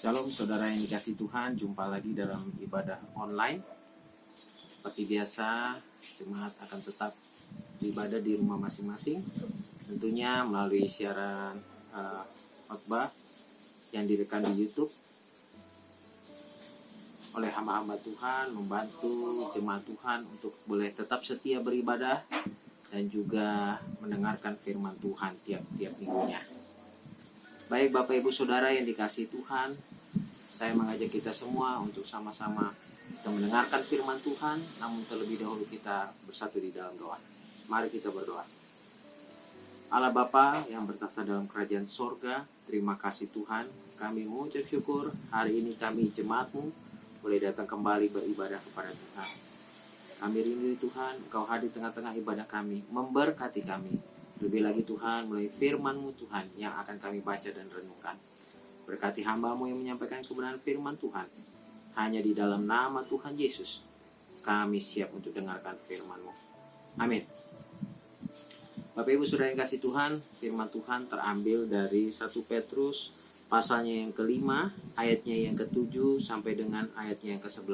Shalom saudara yang dikasihi Tuhan, jumpa lagi dalam ibadah online. Seperti biasa, jemaat akan tetap beribadah di rumah masing-masing, tentunya melalui siaran khotbah yang direkam di YouTube oleh hamba-hamba Tuhan, membantu jemaat Tuhan untuk boleh tetap setia beribadah dan juga mendengarkan firman Tuhan tiap-tiap minggunya. Baik Bapak Ibu Saudara yang dikasihi Tuhan, saya mengajak kita semua untuk sama-sama kita mendengarkan firman Tuhan, namun terlebih dahulu kita bersatu di dalam doa. Mari kita berdoa. Allah Bapa yang bertakhta dalam kerajaan sorga, terima kasih Tuhan, kami mengucap syukur hari ini kami jemaat-Mu boleh datang kembali beribadah kepada Tuhan. Kami rindu Tuhan, Engkau hadir tengah-tengah ibadah kami, memberkati kami. Lebih lagi Tuhan, melalui firman-Mu Tuhan yang akan kami baca dan renungkan. Berkati hamba-Mu yang menyampaikan kebenaran firman Tuhan. Hanya di dalam nama Tuhan Yesus, kami siap untuk dengarkan firman-Mu. Amin. Bapak Ibu Saudara yang kasih Tuhan, firman Tuhan terambil dari 1 Petrus pasalnya yang ke-5, ayatnya yang ke-7 sampai dengan ayatnya yang ke-11.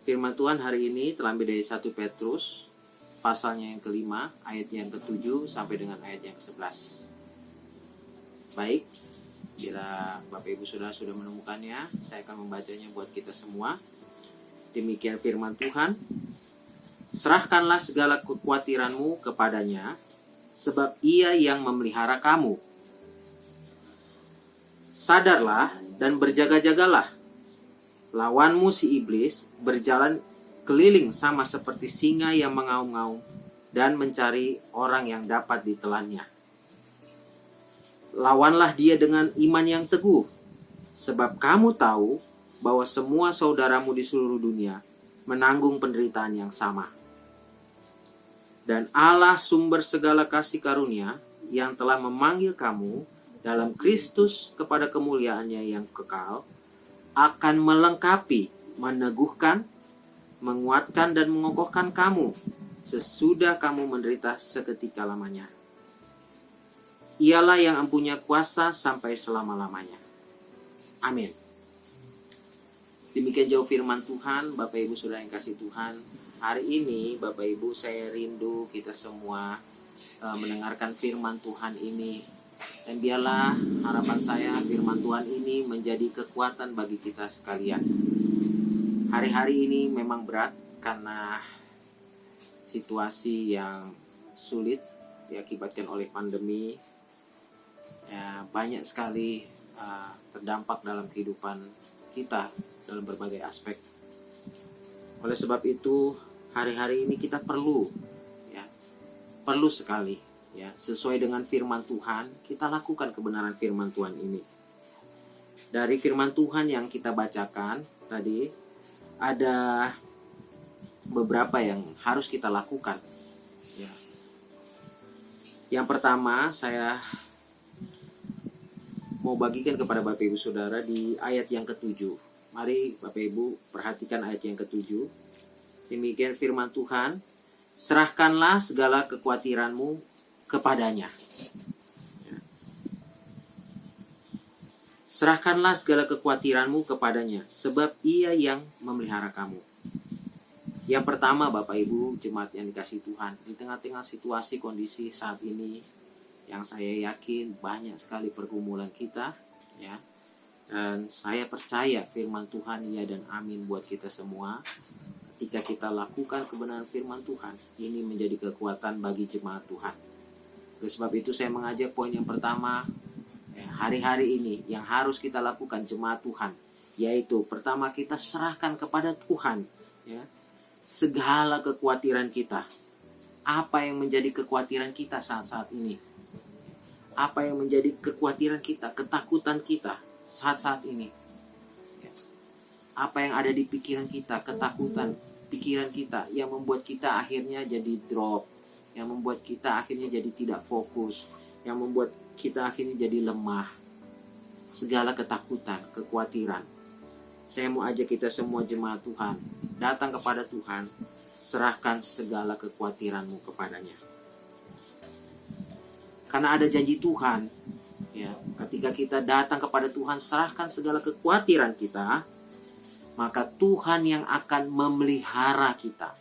Firman Tuhan hari ini terambil dari 1 Petrus pasalnya yang ke-5, ayat yang ke-7 sampai dengan ayat yang ke-11. Baik, bila Bapak Ibu Saudara sudah menemukannya, saya akan membacanya buat kita semua. Demikian firman Tuhan. Serahkanlah segala kekhawatiranmu kepadanya, sebab Ia yang memelihara kamu. Sadarlah dan berjaga-jagalah. Lawanmu si iblis berjalan keliling sama seperti singa yang mengaum-ngaum dan mencari orang yang dapat ditelannya. Lawanlah dia dengan iman yang teguh, sebab kamu tahu bahwa semua saudaramu di seluruh dunia menanggung penderitaan yang sama. Dan Allah sumber segala kasih karunia yang telah memanggil kamu dalam Kristus kepada kemuliaannya yang kekal, akan melengkapi, meneguhkan, menguatkan dan mengokohkan kamu sesudah kamu menderita seketika lamanya. Ialah yang mempunyai kuasa sampai selama-lamanya. Amin. Demikian jauh firman Tuhan, Bapak Ibu Saudara yang kasih Tuhan. Hari ini Bapak Ibu saya rindu kita semua mendengarkan firman Tuhan ini. Dan biarlah harapan saya firman Tuhan ini menjadi kekuatan bagi kita sekalian. Hari-hari ini memang berat karena situasi yang sulit diakibatkan oleh pandemi. Ya, banyak sekali terdampak dalam kehidupan kita dalam berbagai aspek. Oleh sebab itu, hari-hari ini kita perlu sekali sesuai dengan firman Tuhan, kita lakukan kebenaran firman Tuhan ini. Dari firman Tuhan yang kita bacakan tadi, ada beberapa yang harus kita lakukan. Yang pertama, saya mau bagikan kepada Bapak Ibu Saudara di ayat yang ke-7. Mari Bapak Ibu perhatikan ayat yang ke-7. Demikian firman Tuhan, serahkanlah segala kekhawatiranmu kepadanya. Serahkanlah segala kekhawatiranmu kepadanya, sebab Ia yang memelihara kamu. Yang pertama Bapak Ibu jemaat yang dikasihi Tuhan, di tengah-tengah situasi kondisi saat ini yang saya yakin banyak sekali pergumulan kita, dan saya percaya firman Tuhan ya dan amin buat kita semua. Ketika kita lakukan kebenaran firman Tuhan, ini menjadi kekuatan bagi jemaat Tuhan. Oleh sebab itu saya mengajak poin yang pertama, hari-hari ini yang harus kita lakukan jemaat Tuhan, yaitu pertama kita serahkan kepada Tuhan segala kekhawatiran kita. Apa yang menjadi kekhawatiran kita saat-saat ini? Apa yang menjadi kekhawatiran kita, ketakutan kita saat-saat ini? Apa yang ada di pikiran kita, ketakutan pikiran kita yang membuat kita akhirnya jadi drop, yang membuat kita akhirnya jadi tidak fokus, yang membuat kita akhirnya jadi lemah. Segala ketakutan, kekhawatiran. Saya mau ajak kita semua jemaat Tuhan, datang kepada Tuhan, serahkan segala kekhawatiranmu kepadanya. Karena ada janji Tuhan Ya, ketika kita datang kepada Tuhan, serahkan segala kekhawatiran kita, maka Tuhan yang akan memelihara kita.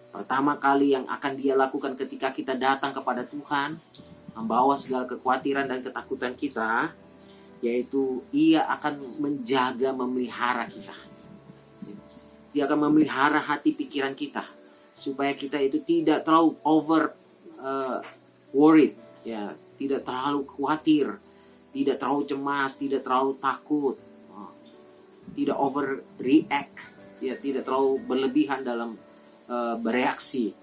Pertama kali yang akan Dia lakukan ketika kita datang kepada Tuhan, membawa segala kekhawatiran dan ketakutan kita, yaitu Ia akan menjaga, memelihara kita. Dia akan memelihara hati pikiran kita, supaya kita itu tidak terlalu worried, ya, tidak terlalu khawatir, tidak terlalu cemas, tidak terlalu takut, tidak overreact, ya, tidak terlalu berlebihan dalam bereaksi,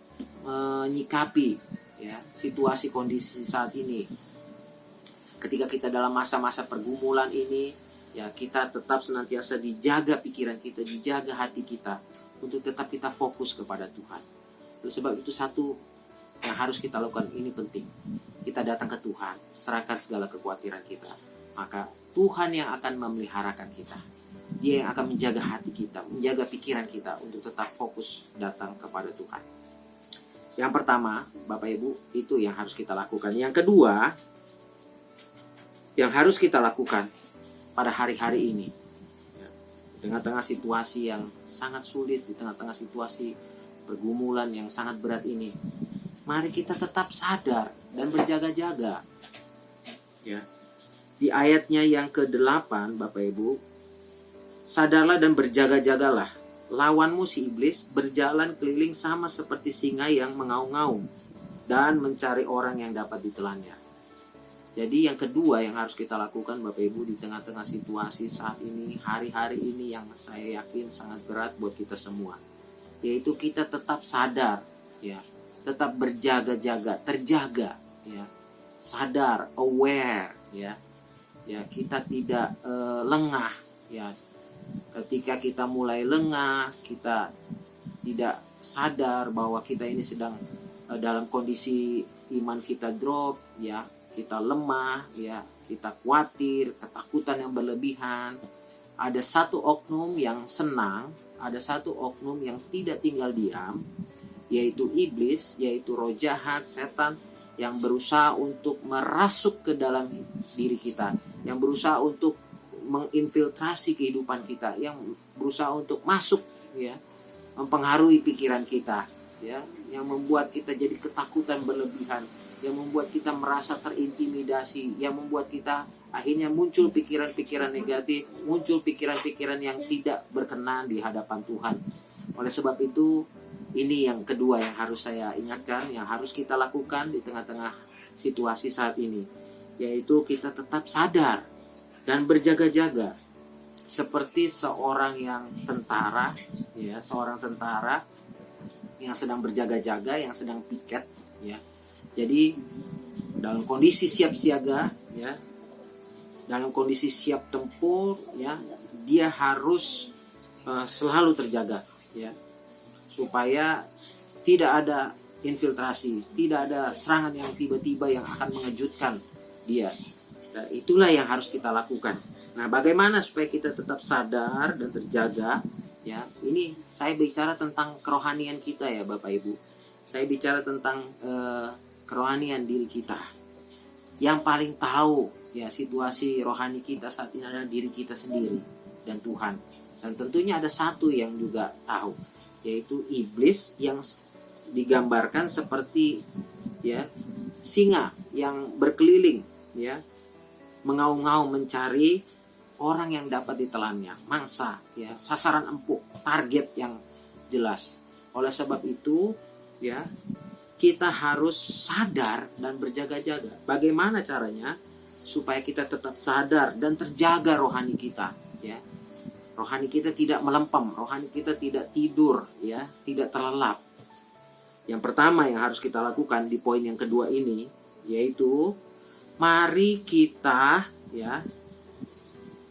menyikapi, ya, situasi kondisi saat ini. Ketika kita dalam masa-masa pergumulan ini, ya, kita tetap senantiasa dijaga pikiran kita, dijaga hati kita, untuk tetap kita fokus kepada Tuhan. Oleh sebab itu, satu yang harus kita lakukan ini penting. Kita datang ke Tuhan, serahkan segala kekhawatiran kita, maka Tuhan yang akan memeliharakan kita. Dia yang akan menjaga hati kita, menjaga pikiran kita untuk tetap fokus datang kepada Tuhan. Yang pertama, Bapak Ibu, itu yang harus kita lakukan. Yang kedua, yang harus kita lakukan pada hari-hari ini, di tengah-tengah situasi yang sangat sulit, di tengah-tengah situasi pergumulan yang sangat berat ini, mari kita tetap sadar dan berjaga-jaga. Ya. Di ayatnya yang ke-8, Bapak Ibu, sadarlah dan berjaga-jagalah. Lawanmu si iblis berjalan keliling sama seperti singa yang mengaum-ngaum dan mencari orang yang dapat ditelannya. Jadi yang kedua yang harus kita lakukan, Bapak Ibu, di tengah-tengah situasi saat ini, hari-hari ini yang saya yakin sangat berat buat kita semua, yaitu kita tetap sadar, ya, tetap berjaga-jaga, terjaga, ya, sadar, aware, ya, kita tidak lengah, ya. Ketika kita mulai lengah, kita tidak sadar bahwa kita ini sedang dalam kondisi iman kita drop, ya, kita lemah, ya, kita khawatir, ketakutan yang berlebihan. Ada satu oknum yang senang, ada satu oknum yang tidak tinggal diam, yaitu iblis, yaitu roh jahat, setan, yang berusaha untuk merasuk ke dalam diri kita, yang berusaha untuk menginfiltrasi kehidupan kita, yang berusaha untuk masuk, ya, mempengaruhi pikiran kita, ya, yang membuat kita jadi ketakutan berlebihan, yang membuat kita merasa terintimidasi, yang membuat kita akhirnya muncul pikiran-pikiran negatif, muncul pikiran-pikiran yang tidak berkenan di hadapan Tuhan. Oleh sebab itu, ini yang kedua yang harus saya ingatkan, yang harus kita lakukan di tengah-tengah situasi saat ini, yaitu kita tetap sadar dan berjaga-jaga seperti seorang yang tentara, ya, seorang tentara yang sedang berjaga-jaga, yang sedang piket, ya. Jadi dalam kondisi siap siaga, ya, dalam kondisi siap tempur, ya, dia harus selalu terjaga, ya, supaya tidak ada infiltrasi, tidak ada serangan yang tiba-tiba yang akan mengejutkan dia. Nah, itulah yang harus kita lakukan. Nah, bagaimana supaya kita tetap sadar dan terjaga? Ya, ini saya bicara tentang kerohanian kita, ya, Bapak Ibu. Saya bicara tentang kerohanian diri kita. Yang paling tahu, ya, situasi rohani kita saat ini adalah diri kita sendiri dan Tuhan. Dan tentunya ada satu yang juga tahu, yaitu iblis yang digambarkan seperti, ya, singa yang berkeliling, ya, mengaum-ngaum mencari orang yang dapat ditelannya, mangsa, ya, sasaran empuk, target yang jelas. Oleh sebab itu, ya, kita harus sadar dan berjaga-jaga. Bagaimana caranya supaya kita tetap sadar dan terjaga rohani kita, ya? Rohani kita tidak melempem, rohani kita tidak tidur, ya, tidak terlelap. Yang pertama yang harus kita lakukan di poin yang kedua ini, yaitu mari kita, ya,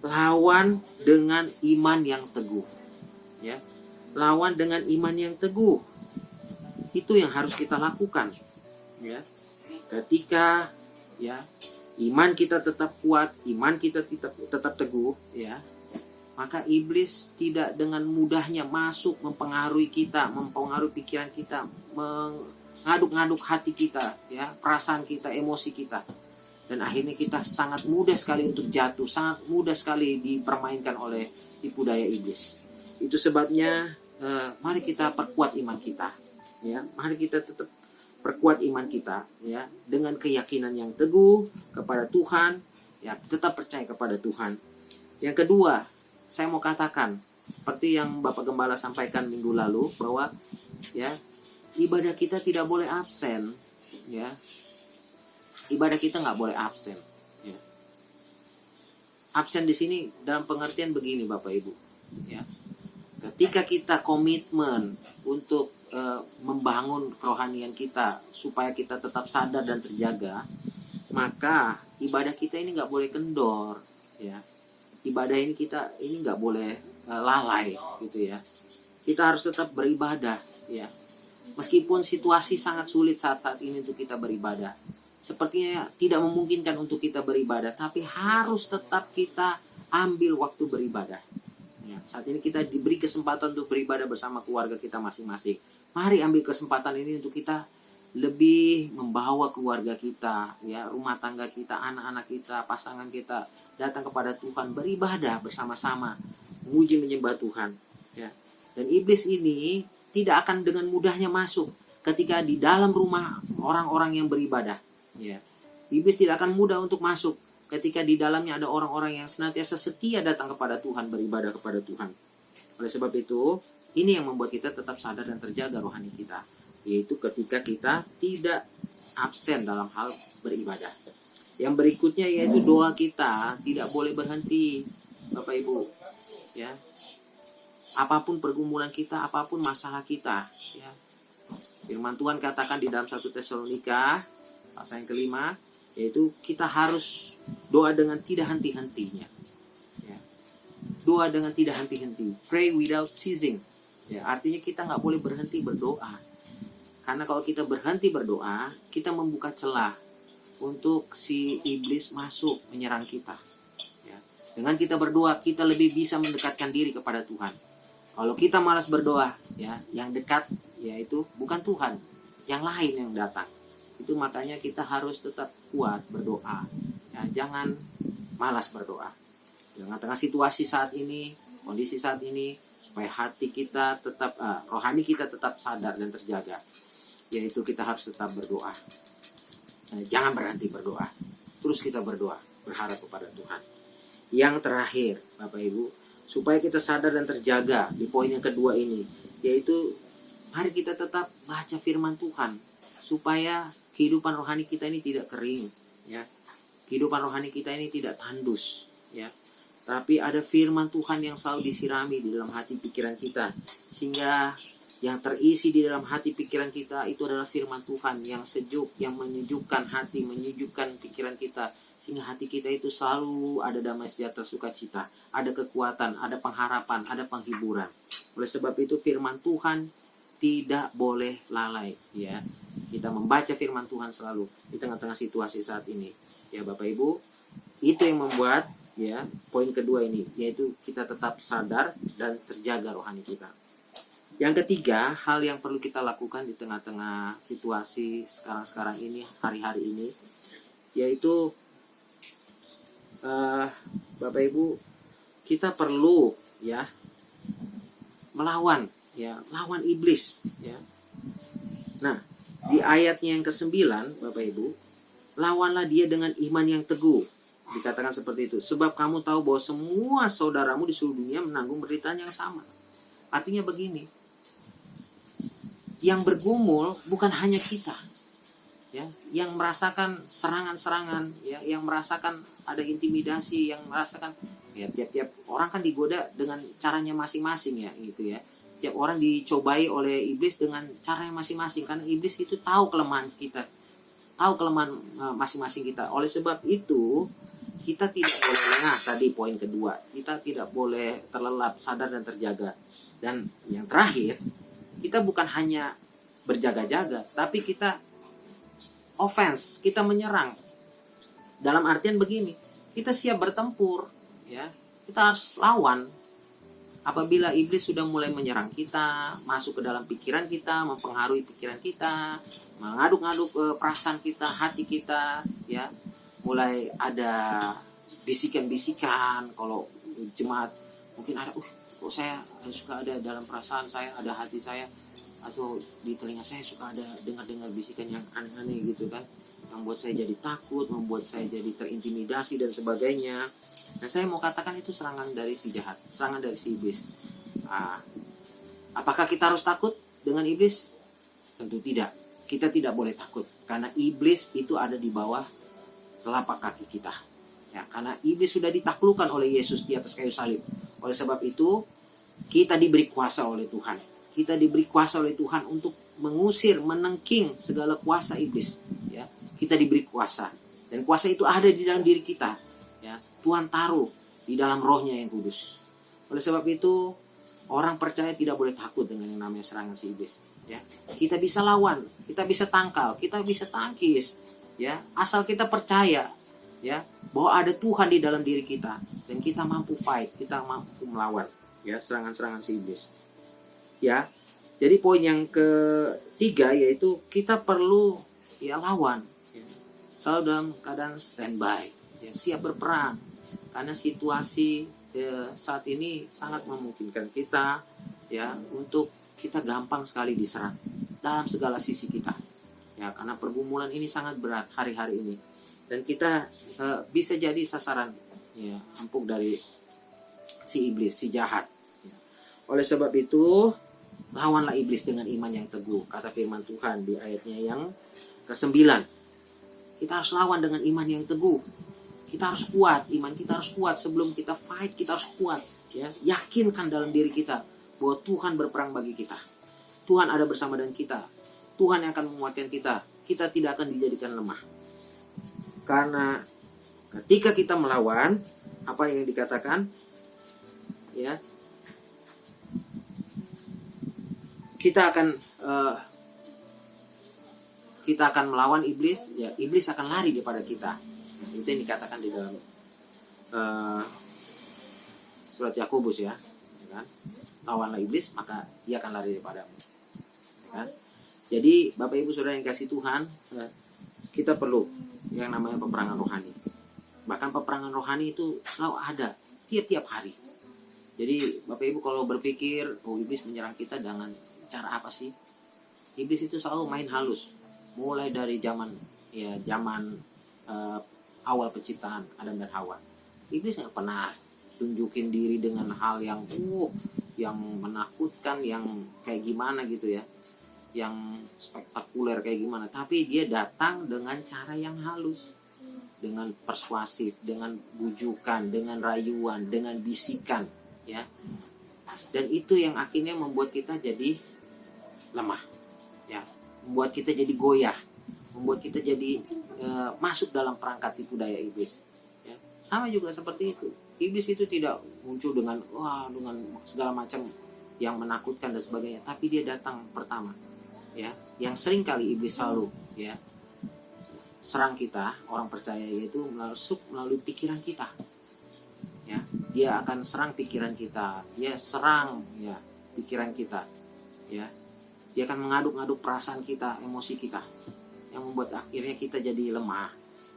lawan dengan iman yang teguh, ya, lawan dengan iman yang teguh. Itu yang harus kita lakukan, ya. Ketika, ya, iman kita tetap kuat, iman kita tetap teguh, ya, maka iblis tidak dengan mudahnya masuk mempengaruhi kita, mempengaruhi pikiran kita, mengaduk-ngaduk hati kita, ya, perasaan kita, emosi kita. Dan akhirnya kita sangat mudah sekali untuk jatuh, sangat mudah sekali dipermainkan oleh tipu daya iblis. Itu sebabnya mari kita perkuat iman kita, ya. Mari kita tetap perkuat iman kita, ya, dengan keyakinan yang teguh kepada Tuhan, ya, tetap percaya kepada Tuhan. Yang kedua, saya mau katakan seperti yang Bapak Gembala sampaikan minggu lalu, bahwa ya, ibadah kita tidak boleh absen, ya. Ibadah kita nggak boleh absen. Ya. Absen di sini dalam pengertian begini, Bapak Ibu. Ya. Ketika kita komitmen untuk membangun kerohanian kita supaya kita tetap sadar dan terjaga, maka ibadah kita ini nggak boleh kendor. Ya. Ibadah ini nggak boleh lalai, gitu ya. Kita harus tetap beribadah, ya. Meskipun situasi sangat sulit saat-saat ini untuk kita beribadah, sepertinya tidak memungkinkan untuk kita beribadah, tapi harus tetap kita ambil waktu beribadah. Ya, saat ini kita diberi kesempatan untuk beribadah bersama keluarga kita masing-masing. Mari ambil kesempatan ini untuk kita lebih membawa keluarga kita, ya, rumah tangga kita, anak-anak kita, pasangan kita datang kepada Tuhan, beribadah bersama-sama, memuji menyembah Tuhan. Ya. Dan iblis ini tidak akan dengan mudahnya masuk ketika di dalam rumah orang-orang yang beribadah. Ya. Iblis tidak akan mudah untuk masuk ketika di dalamnya ada orang-orang yang senantiasa setia datang kepada Tuhan, beribadah kepada Tuhan. Oleh sebab itu, ini yang membuat kita tetap sadar dan terjaga rohani kita, yaitu ketika kita tidak absen dalam hal beribadah. Yang berikutnya yaitu doa kita tidak boleh berhenti, Bapak Ibu. Ya. Apapun pergumulan kita, apapun masalah kita, ya. Firman Tuhan katakan di dalam 1 Tesalonika pasal yang kelima, yaitu kita harus doa dengan tidak henti-hentinya. Ya. Doa dengan tidak henti-henti. Pray without ceasing. Ya, artinya kita nggak boleh berhenti berdoa. Karena kalau kita berhenti berdoa, kita membuka celah untuk si iblis masuk menyerang kita. Ya. Dengan kita berdoa, kita lebih bisa mendekatkan diri kepada Tuhan. Kalau kita malas berdoa, ya, yang dekat yaitu bukan Tuhan, yang lain yang datang. Itu makanya kita harus tetap kuat berdoa, ya, jangan malas berdoa. Di tengah situasi saat ini, kondisi saat ini, supaya hati kita tetap, rohani kita tetap sadar dan terjaga, yaitu kita harus tetap berdoa. Jangan berhenti berdoa, terus kita berdoa, berharap kepada Tuhan. Yang terakhir, Bapak Ibu, supaya kita sadar dan terjaga di poin yang kedua ini, yaitu mari kita tetap baca firman Tuhan, supaya kehidupan rohani kita ini tidak kering, ya. Kehidupan rohani kita ini tidak tandus, ya. Tapi ada firman Tuhan yang selalu disirami di dalam hati pikiran kita, sehingga yang terisi di dalam hati pikiran kita itu adalah firman Tuhan yang sejuk, yang menyejukkan hati, menyejukkan pikiran kita, sehingga hati kita itu selalu ada damai sejahtera, sukacita, ada kekuatan, ada pengharapan, ada penghiburan. Oleh sebab itu firman Tuhan tidak boleh lalai, ya. Kita membaca firman Tuhan selalu di tengah-tengah situasi saat ini, ya Bapak Ibu. Itu yang membuat, ya, poin kedua ini, yaitu kita tetap sadar dan terjaga rohani kita. Yang ketiga, hal yang perlu kita lakukan di tengah-tengah situasi sekarang ini, hari-hari ini, yaitu Bapak Ibu, kita perlu, ya, melawan, ya, lawan iblis, ya. Nah, di ayatnya yang ke-9, Bapak Ibu, lawanlah dia dengan iman yang teguh. Dikatakan seperti itu. Sebab kamu tahu bahwa semua saudaramu di seluruh dunia menanggung penderitaan yang sama. Artinya begini, yang bergumul bukan hanya kita, ya, yang merasakan serangan-serangan, ya, yang merasakan ada intimidasi, yang merasakan, ya, tiap-tiap orang kan digoda dengan caranya masing-masing, ya, gitu ya. Tiap orang dicobai oleh iblis dengan cara yang masing-masing, karena iblis itu tahu kelemahan kita, tahu kelemahan masing-masing kita. Oleh sebab itu kita tidak boleh lengah. Tadi poin kedua, kita tidak boleh terlelap, sadar dan terjaga. Dan yang terakhir, kita bukan hanya berjaga-jaga, tapi kita offense, kita menyerang. Dalam artian begini, kita siap bertempur, ya, kita harus lawan. Apabila iblis sudah mulai menyerang kita, masuk ke dalam pikiran kita, mempengaruhi pikiran kita, mengaduk-aduk perasaan kita, hati kita, ya, mulai ada bisikan-bisikan. Kalau jemaat mungkin ada, kok saya suka ada dalam perasaan saya, ada hati saya, atau di telinga saya suka ada dengar-dengar bisikan yang aneh-aneh gitu kan, yang membuat saya jadi takut, membuat saya jadi terintimidasi dan sebagainya. Dan saya mau katakan itu serangan dari si jahat, serangan dari si iblis. Apakah kita harus takut dengan iblis? Tentu tidak. Kita tidak boleh takut, karena iblis itu ada di bawah telapak kaki kita. Ya, karena iblis sudah ditaklukkan oleh Yesus di atas kayu salib. Oleh sebab itu, kita diberi kuasa oleh Tuhan. Kita diberi kuasa oleh Tuhan untuk mengusir, menengking segala kuasa iblis. Ya, kita diberi kuasa, dan kuasa itu ada di dalam diri kita. Ya, Tuhan taruh di dalam Roh-Nya yang kudus. Oleh sebab itu, orang percaya tidak boleh takut dengan yang namanya serangan si iblis. Ya, kita bisa lawan, kita bisa tangkal, kita bisa tangkis. Ya, asal kita percaya, ya, bahwa ada Tuhan di dalam diri kita, dan kita mampu fight, kita mampu melawan, ya, serangan-serangan si iblis. Ya, jadi poin yang ketiga yaitu kita perlu, ya, lawan, ya, selalu dalam keadaan standby, ya, siap berperang, karena situasi saat ini sangat memungkinkan kita, ya, untuk kita gampang sekali diserang dalam segala sisi kita, ya, karena pergumulan ini sangat berat hari-hari ini, dan kita bisa jadi sasaran, ya, empuk dari si iblis, si jahat. Oleh sebab itu, lawanlah iblis dengan iman yang teguh, kata firman Tuhan di ayatnya yang ke-9. Kita harus lawan dengan iman yang teguh. Kita harus kuat, iman kita harus kuat. Sebelum kita fight, kita harus kuat, ya. Yakinkan dalam diri kita bahwa Tuhan berperang bagi kita. Tuhan ada bersama dengan kita. Tuhan yang akan menguatkan kita. Kita tidak akan dijadikan lemah. Karena ketika kita melawan, apa yang dikatakan, ya, kita akan melawan iblis, ya, iblis akan lari daripada kita. Itu yang dikatakan di dalam surat Yakobus, ya, kan? Lawanlah iblis, maka ia akan lari daripadamu, ya kan? Jadi Bapak Ibu Saudara yang kasih Tuhan, kita perlu yang namanya peperangan rohani. Bahkan peperangan rohani itu selalu ada tiap-tiap hari. Jadi Bapak Ibu kalau berpikir, iblis menyerang kita dengan cara apa sih? Iblis itu selalu main halus. Mulai dari zaman awal penciptaan Adam dan Hawa. Iblis nggak pernah tunjukin diri dengan hal yang menakutkan, yang kayak gimana gitu, ya, yang spektakuler kayak gimana. Tapi dia datang dengan cara yang halus, dengan persuasif, dengan bujukan, dengan rayuan, dengan bisikan, ya. Dan itu yang akhirnya membuat kita jadi lemah, ya, membuat kita jadi goyah, membuat kita jadi masuk dalam perangkat tipu daya iblis, ya. Sama juga seperti itu. Iblis itu tidak muncul dengan segala macam yang menakutkan dan sebagainya, tapi dia datang pertama, ya, yang sering kali iblis selalu, ya, serang kita orang percaya, yaitu melalui pikiran kita, ya. Dia akan serang pikiran kita, dia serang, ya, pikiran kita, ya. Dia akan mengaduk-aduk perasaan kita, emosi kita, yang membuat akhirnya kita jadi lemah,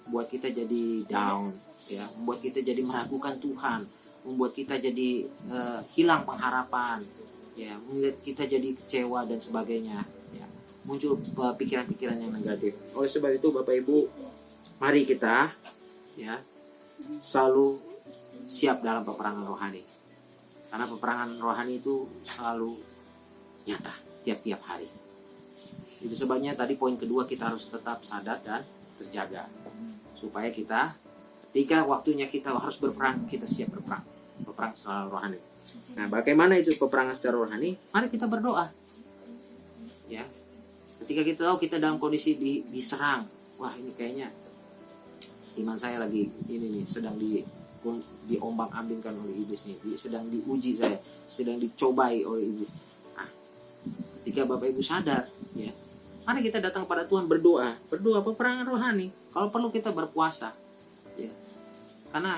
membuat kita jadi down, ya, membuat kita jadi meragukan Tuhan, membuat kita jadi hilang pengharapan, ya, membuat kita jadi kecewa dan sebagainya, ya. Muncul pikiran-pikiran yang negatif. Oleh sebab itu Bapak Ibu, mari kita, ya, selalu siap dalam peperangan rohani, karena peperangan rohani itu selalu nyata tiap-tiap hari. Itu sebabnya tadi poin kedua, kita harus tetap sadar dan terjaga, supaya kita ketika waktunya kita harus berperang, kita siap berperang. Peperang secara rohani. Nah, bagaimana itu peperangan secara rohani? Mari kita berdoa, ya. Ketika kita tahu kita dalam kondisi diserang, wah, ini kayaknya iman saya lagi ini nih, sedang diombang-ambingkan oleh iblis nih, sedang diuji saya, sedang dicobai oleh iblis. Nah, ketika Bapak Ibu sadar, ya, mari kita datang kepada Tuhan, berdoa peperangan rohani. Kalau perlu kita berpuasa, ya, karena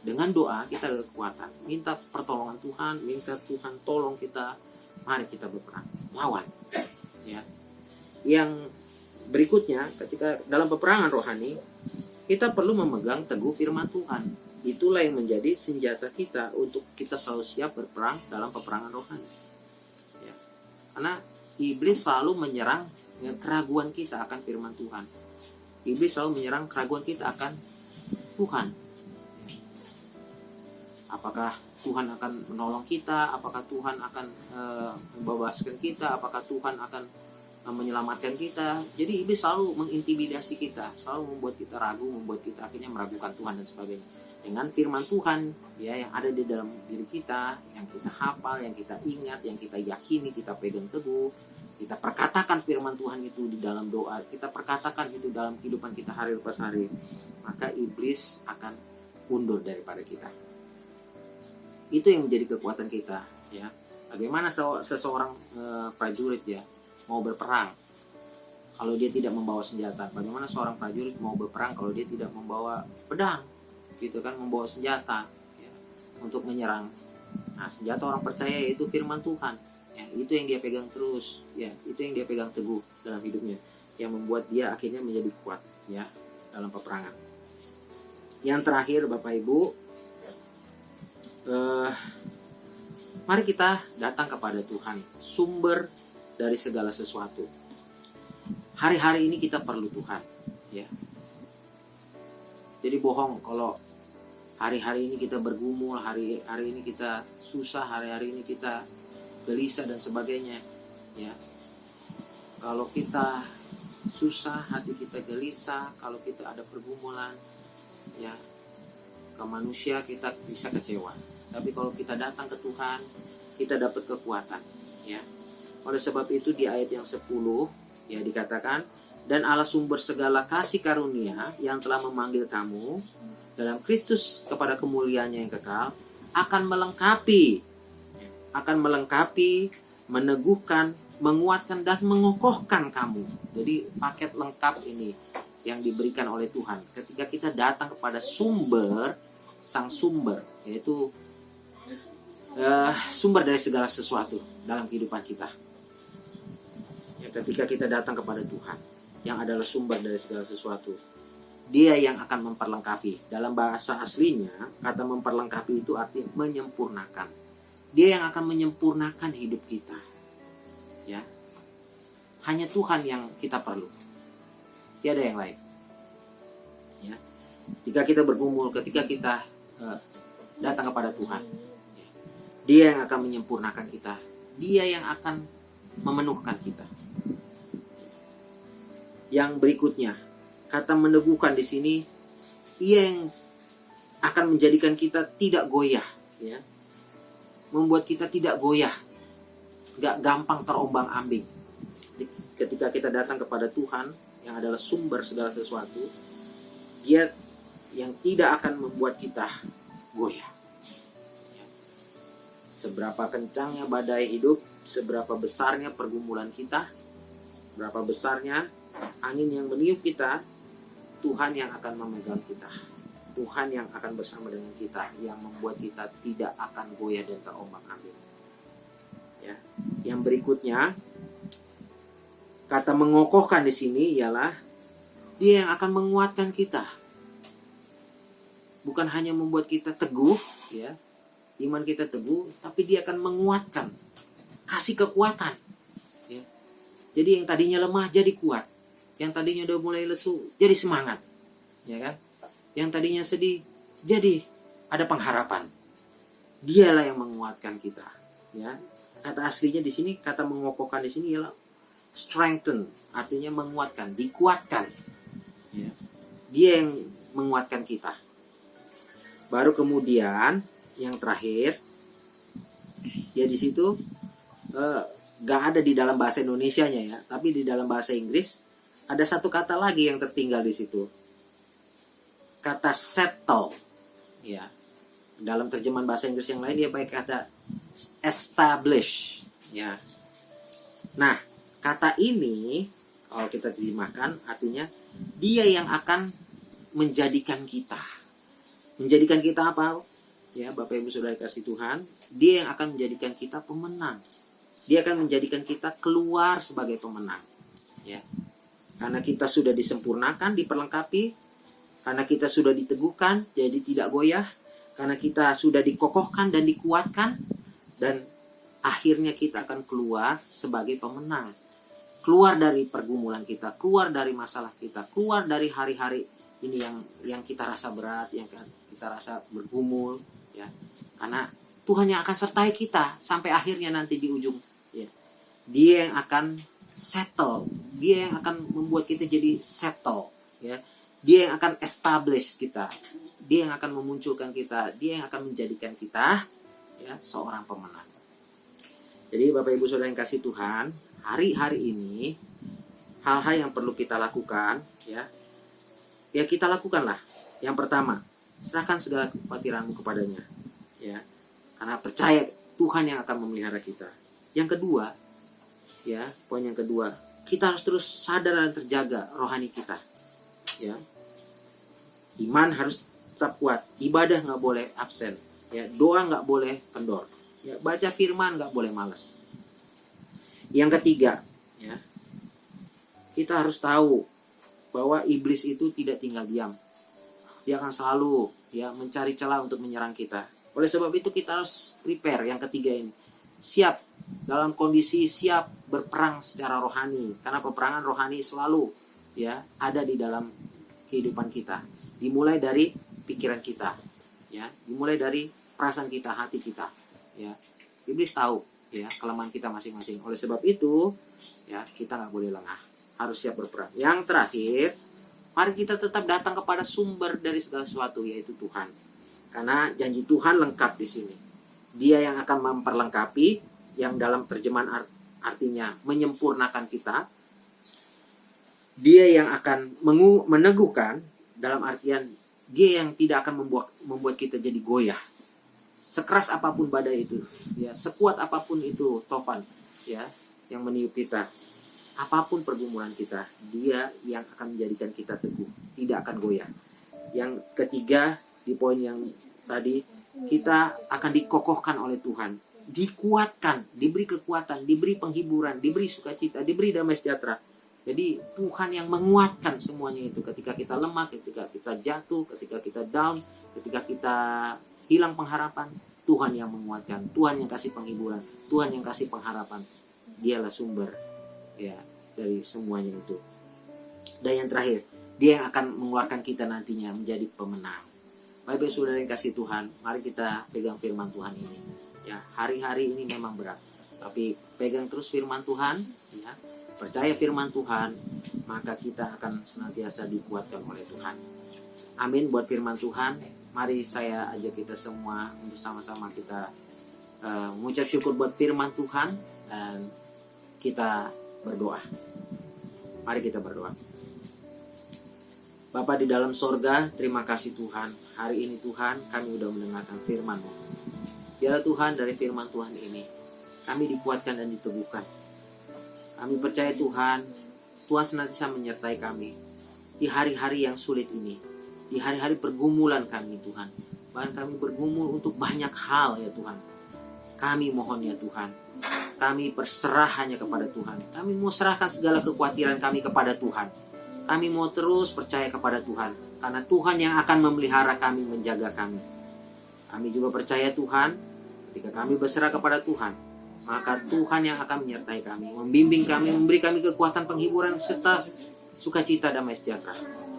dengan doa kita ada kekuatan. Minta pertolongan Tuhan, minta Tuhan tolong kita. Mari kita berperang, lawan, ya. Yang berikutnya, ketika dalam peperangan rohani, kita perlu memegang teguh firman Tuhan. Itulah yang menjadi senjata kita untuk kita selalu siap berperang dalam peperangan rohani. Ya. Karena iblis selalu menyerang keraguan kita akan firman Tuhan. Iblis selalu menyerang keraguan kita akan Tuhan. Apakah Tuhan akan menolong kita? Apakah Tuhan akan membebaskan kita? Apakah Tuhan akan menyelamatkan kita? Jadi iblis selalu mengintimidasi kita, selalu membuat kita ragu, membuat kita akhirnya meragukan Tuhan dan sebagainya. Dengan firman Tuhan ya yang ada di dalam diri kita, yang kita hafal, yang kita ingat, yang kita yakini, kita pegang teguh, kita perkatakan firman Tuhan itu di dalam doa, kita perkatakan itu dalam kehidupan kita hari lepas hari, maka iblis akan mundur daripada kita. Itu yang menjadi kekuatan kita ya. Bagaimana seseorang prajurit ya mau berperang kalau dia tidak membawa senjata? Bagaimana seorang prajurit mau berperang kalau dia tidak membawa pedang, gitu kan, membawa senjata ya, untuk menyerang. Nah, senjata orang percaya yaitu firman Tuhan ya, itu yang dia pegang terus ya, itu yang dia pegang teguh dalam hidupnya, yang membuat dia akhirnya menjadi kuat ya dalam peperangan. Yang terakhir Bapak Ibu, mari kita datang kepada Tuhan, sumber dari segala sesuatu. Hari-hari ini kita perlu Tuhan ya. Jadi bohong kalau hari-hari ini kita bergumul, hari-hari ini kita susah, hari-hari ini kita gelisah dan sebagainya ya. Kalau kita susah, hati kita gelisah, kalau kita ada pergumulan ya, ke manusia kita bisa kecewa. Tapi kalau kita datang ke Tuhan, kita dapat kekuatan ya. Oleh sebab itu di ayat yang 10 ya dikatakan, dan Allah sumber segala kasih karunia yang telah memanggil kamu dalam Kristus kepada kemuliaannya yang kekal, akan melengkapi, meneguhkan, menguatkan dan mengokohkan kamu. Jadi paket lengkap ini yang diberikan oleh Tuhan ketika kita datang kepada sang sumber, yaitu sumber dari segala sesuatu dalam kehidupan kita ya. Ketika kita datang kepada Tuhan yang adalah sumber dari segala sesuatu, Dia yang akan memperlengkapi. Dalam bahasa aslinya kata memperlengkapi itu artinya menyempurnakan. Dia yang akan menyempurnakan hidup kita ya. Hanya Tuhan yang kita perlu, tiada yang lain ya. Ketika kita bergumul, ketika kita datang kepada Tuhan, Dia yang akan menyempurnakan kita, Dia yang akan memenuhkan kita. Yang berikutnya, kata meneguhkan di sini, Ia yang akan menjadikan kita tidak goyah ya. Membuat kita tidak goyah, gak gampang terombang-ambing. Ketika kita datang kepada Tuhan yang adalah sumber segala sesuatu, Dia yang tidak akan membuat kita goyah. Seberapa kencangnya badai hidup, seberapa besarnya pergumulan kita, seberapa besarnya angin yang meniup kita, Tuhan yang akan memegang kita. Tuhan yang akan bersama dengan kita, yang membuat kita tidak akan goyah dan terombang-ambing. Ya. Yang berikutnya, kata mengokohkan di sini ialah Dia yang akan menguatkan kita. Bukan hanya membuat kita teguh, ya, iman kita teguh, tapi Dia akan menguatkan, kasih kekuatan. Ya. Jadi yang tadinya lemah jadi kuat, yang tadinya udah mulai lesu jadi semangat, ya kan? Yang tadinya sedih jadi ada pengharapan. Dialah yang menguatkan kita. Ya, kata aslinya di sini, kata mengokohkan di sini ialah strengthen, artinya menguatkan, dikuatkan. Ya. Dia yang menguatkan kita. Baru kemudian yang terakhir, ya di situ gak ada di dalam bahasa Indonesianya ya, tapi di dalam bahasa Inggris ada satu kata lagi yang tertinggal di situ, kata settle. Ya, dalam terjemahan bahasa Inggris yang lain dia pakai kata establish. Ya, nah kata ini kalau kita terjemahkan artinya Dia yang akan menjadikan kita. Menjadikan kita apa? Ya, Bapak Ibu Saudara kasih Tuhan, Dia yang akan menjadikan kita pemenang. Dia akan menjadikan kita keluar sebagai pemenang. Ya. Karena kita sudah disempurnakan, diperlengkapi, Karena kita sudah diteguhkan, jadi tidak goyah. Karena kita sudah dikokohkan dan dikuatkan. Dan akhirnya kita akan keluar sebagai pemenang. Keluar dari pergumulan kita, keluar dari masalah kita, keluar dari hari-hari ini yang kita rasa berat, yang kita rasa bergumul, ya. Karena Tuhan yang akan sertai kita sampai akhirnya nanti di ujung, ya. Dia yang akan settle, dia yang akan membuat kita jadi settle, ya. Dia yang akan establish kita, dia yang akan memunculkan kita, dia yang akan menjadikan kita, ya, seorang pemenang. Jadi Bapak Ibu Saudara yang kasih Tuhan, hari-hari ini hal-hal yang perlu kita lakukan, ya kita lakukanlah. Yang pertama, serahkan segala kekhawatiranmu kepadanya, ya, karena percaya Tuhan yang akan memelihara kita. Yang kedua, ya, poin yang kedua, kita harus terus sadar dan terjaga rohani kita, ya. Iman harus tetap kuat, ibadah nggak boleh absen, ya, doa nggak boleh kendor, ya, baca firman nggak boleh malas. Yang ketiga, ya, kita harus tahu bahwa iblis itu tidak tinggal diam. Dia akan selalu, ya, mencari celah untuk menyerang kita. Oleh sebab itu kita harus prepare yang ketiga ini. Siap, dalam kondisi siap berperang secara rohani. Karena peperangan rohani selalu, ya, ada di dalam kehidupan kita. Dimulai dari pikiran kita, ya, dimulai dari perasaan kita, hati kita, ya. Iblis tahu, ya, kelemahan kita masing-masing. Oleh sebab itu, ya, kita nggak boleh lengah, harus siap berperang. Yang terakhir, mari kita tetap datang kepada sumber dari segala sesuatu, yaitu Tuhan. Karena janji Tuhan lengkap di sini. Dia yang akan memperlengkapi, yang dalam terjemahan artinya menyempurnakan kita. Dia yang akan meneguhkan, dalam artian dia yang tidak akan membuat kita jadi goyah. Sekeras apapun badai itu, ya, sekuat apapun itu tofan, ya, yang meniup kita, apapun pergumulan kita, dia yang akan menjadikan kita teguh, tidak akan goyah. Yang ketiga, di poin yang tadi, kita akan dikokohkan oleh Tuhan, dikuatkan, diberi kekuatan, diberi penghiburan, diberi sukacita, diberi damai sejahtera. Jadi Tuhan yang menguatkan semuanya itu ketika kita lemah, ketika kita jatuh, ketika kita down, ketika kita hilang pengharapan. Tuhan yang menguatkan, Tuhan yang kasih penghiburan, Tuhan yang kasih pengharapan. Dialah sumber, ya, dari semuanya itu. Dan yang terakhir, dia yang akan mengeluarkan kita nantinya menjadi pemenang. Baik saudara yang kasih Tuhan, mari kita pegang firman Tuhan ini. Ya, hari-hari ini memang berat, tapi pegang terus firman Tuhan, ya. Percaya firman Tuhan, maka kita akan senantiasa dikuatkan oleh Tuhan. Amin buat firman Tuhan. Mari saya ajak kita semua untuk sama-sama kita mengucap syukur buat firman Tuhan dan kita berdoa. Mari kita berdoa. Bapa di dalam sorga, terima kasih Tuhan. Hari ini Tuhan, kami sudah mendengarkan firman-Mu. Biarlah Tuhan, dari firman Tuhan ini, kami dikuatkan dan diteguhkan. Kami percaya Tuhan, Tuhan senantiasa menyertai kami di hari-hari yang sulit ini, di hari-hari pergumulan kami Tuhan. Bahkan kami bergumul untuk banyak hal ya Tuhan. Kami mohon ya Tuhan, kami berserah hanya kepada Tuhan. Kami mau serahkan segala kekhawatiran kami kepada Tuhan. Kami mau terus percaya kepada Tuhan, karena Tuhan yang akan memelihara kami, menjaga kami. Kami juga percaya Tuhan, ketika kami berserah kepada Tuhan, maka Tuhan yang akan menyertai kami, membimbing kami, memberi kami kekuatan, penghiburan, serta sukacita damai sejahtera.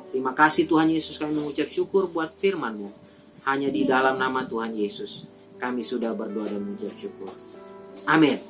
Terima kasih Tuhan Yesus, kami mengucap syukur buat firman-Mu. Hanya di dalam nama Tuhan Yesus kami sudah berdoa dan mengucap syukur. Amin.